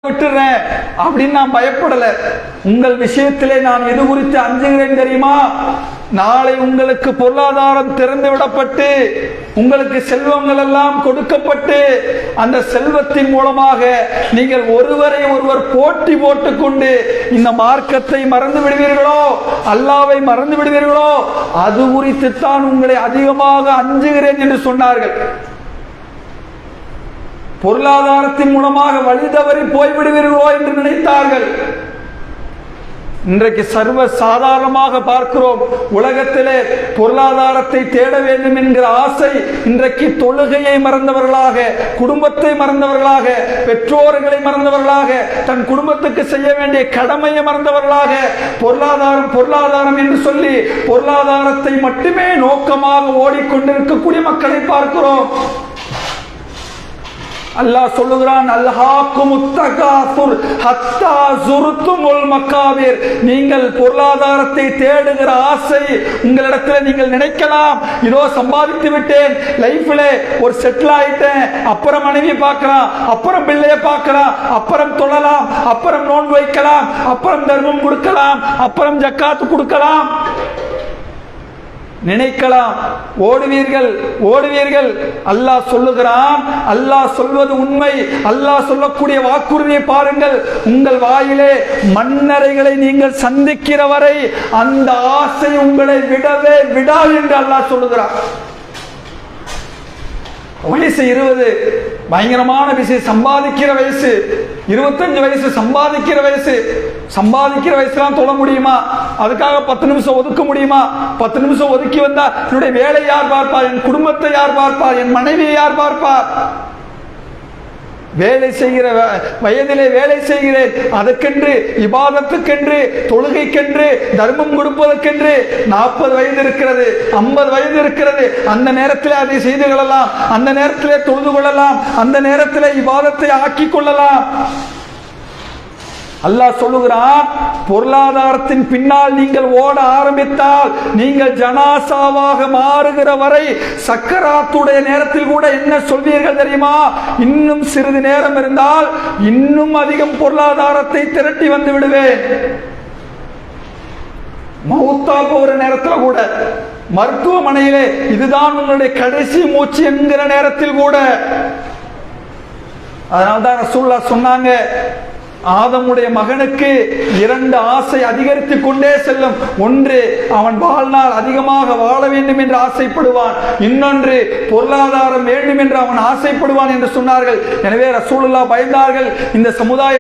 விட்டுறேன் அப்படின்னு நான் பயப்படல. உங்கள் விஷயத்திலே நான் எது குறித்து அஞ்சுகிறேன் தெரியுமா? நாளை உங்களுக்கு பொருளாதாரம் திறந்து விடப்பட்டு உங்களுக்கு செல்வங்கள் எல்லாம் கொடுக்கப்பட்டு அந்த செல்வத்தின் மூலமாக நீங்கள் ஒருவரை ஒருவர் போட்டி போட்டுக்கொண்டு இந்த மார்க்கத்தை மறந்து விடுவீர்களோ, அல்லாவை மறந்து விடுவீர்களோ, அது குறித்து தான் உங்களை அதிகமாக அஞ்சுகிறேன் என்று சொன்னார்கள். பொருளாதாரத்தின் மூலமாக வழி தவறி போய்விடுவீர்களோ என்று நினைத்தார்கள். இன்றைக்கு சர்வ சாதாரணமாக பார்க்கிறோம். உலகத்திலே பொருளாதாரத்தை தேட வேண்டும் என்கிற ஆசை இன்றைக்கு தொழுகையை மறந்தவர்களாக, குடும்பத்தை மறந்தவர்களாக, பெற்றோர்களை மறந்தவர்களாக, தன் குடும்பத்துக்கு செய்ய வேண்டிய கடமையை மறந்தவர்களாக, பொருளாதாரம் பொருளாதாரம் என்று சொல்லி பொருளாதாரத்தை மட்டுமே நோக்கமாக ஓடிக்கொண்டிருக்கக்கூடிய மக்களை பார்க்கிறோம். அல்லாஹ் சொல்லுகிறான், அல்ஹாக்குமுத் தகாசுர் ஹத்தா ஸுர்துமுல் மகாபிர். நீங்கள் பொருளாதாரத்தை தேடுகிற ஆசை உங்களிடத்தில் நீங்கள் நினைக்கலாம், இதோ சம்பாதித்து விட்டேன், லைஃப்ல ஒரு செட்டில் ஆயிட்டேன், அப்புறம் மனைவி பார்க்கலாம், அப்புறம் பிள்ளைய பார்க்கலாம், அப்புறம் தொழலாம், அப்புறம் நோன்பு வைக்கலாம், அப்புறம் தர்மம் கொடுக்கலாம், அப்புறம் ஜக்காத்து கொடுக்கலாம் நினைக்கலாம். ஓடுவீர்கள் ஓடுவீர்கள். அல்லாஹ் சொல்லுகிறான், அல்லாஹ் சொல்வது உண்மை. அல்லாஹ் சொல்லக்கூடிய வாக்குறுதியை பாருங்கள். உங்கள் வாயிலே மண்ணறைகளை நீங்கள் சந்திக்கிற வரை அந்த ஆசை உங்களை விடவே விடாது என்று அல்லாஹ் சொல்லுகிறான். வயசு 20, பயங்கரமான விஷயம், சம்பாதிக்கிற வயசு. 25 வயசு, சம்பாதிக்கிற வயசு. சம்பாதிக்கிற வயசுலாம் தொழ முடியுமா? அதுக்காக 10 நிமிஷம் ஒதுக்க முடியுமா? 10 நிமிஷம் ஒதுக்கி வந்தா என்னுடைய வேலை யார் பார்ப்பார்? என் குடும்பத்தை யார் பார்ப்பார்? என் மனைவியை யார் பார்ப்பார்? வேலை செய்கிற வயதிலே வேலை செய்கிறேன், அதற்கென்று இபாதத்துக்கென்று, தொழுகைக்கென்று, தர்மம் கொடுப்பதற்கென்று 40 வயது இருக்கிறது, 50 வயது இருக்கிறது. அந்த நேரத்தில் அதை செய்து கொள்ளலாம், அந்த நேரத்திலே தொழுது கொள்ளலாம், அந்த நேரத்தில் இபாதத்தை ஆக்கிக் கொள்ளலாம். அல்லாஹ் சொல்லுகிறான், பொருளாதாரத்தின் பின்னால் நீங்கள் ஓட ஆரம்பித்தால் நீங்கள் ஜனாசாவாக மாறுகிற வரை சக்கராத்துடைய நேரத்தில் கூட என்ன சொல்வீர்கள் தெரியுமா? இன்னும் சிறிது நேரம் இருந்தால் இன்னும் அதிகம் பொருளாதாரத்தை திரட்டி வந்து விடுவேன். மௌத்தா போகிற நேரத்தில் கூட, மருத்துவமனையிலே இதுதான் உங்களுடைய கடைசி மூச்சு என்கிற நேரத்தில் கூட. அதனால்தான் ரசூலுல்லாஹ் சொன்னாங்க, ஆதமுடைய மகனுக்கு 2 ஆசை அதிகரித்துக் கொண்டே செல்லும். ஒன்று, அவன் வாழ்நாள் அதிகமாக வாழ வேண்டும் என்று ஆசைப்படுவான். இன்னொன்று, பொருளாதாரம் வேண்டும் என்று அவன் ஆசைப்படுவான் என்று சொன்னார்கள். எனவே ரசூலுல்லாஹ் பயந்தார்கள், இந்த சமுதாய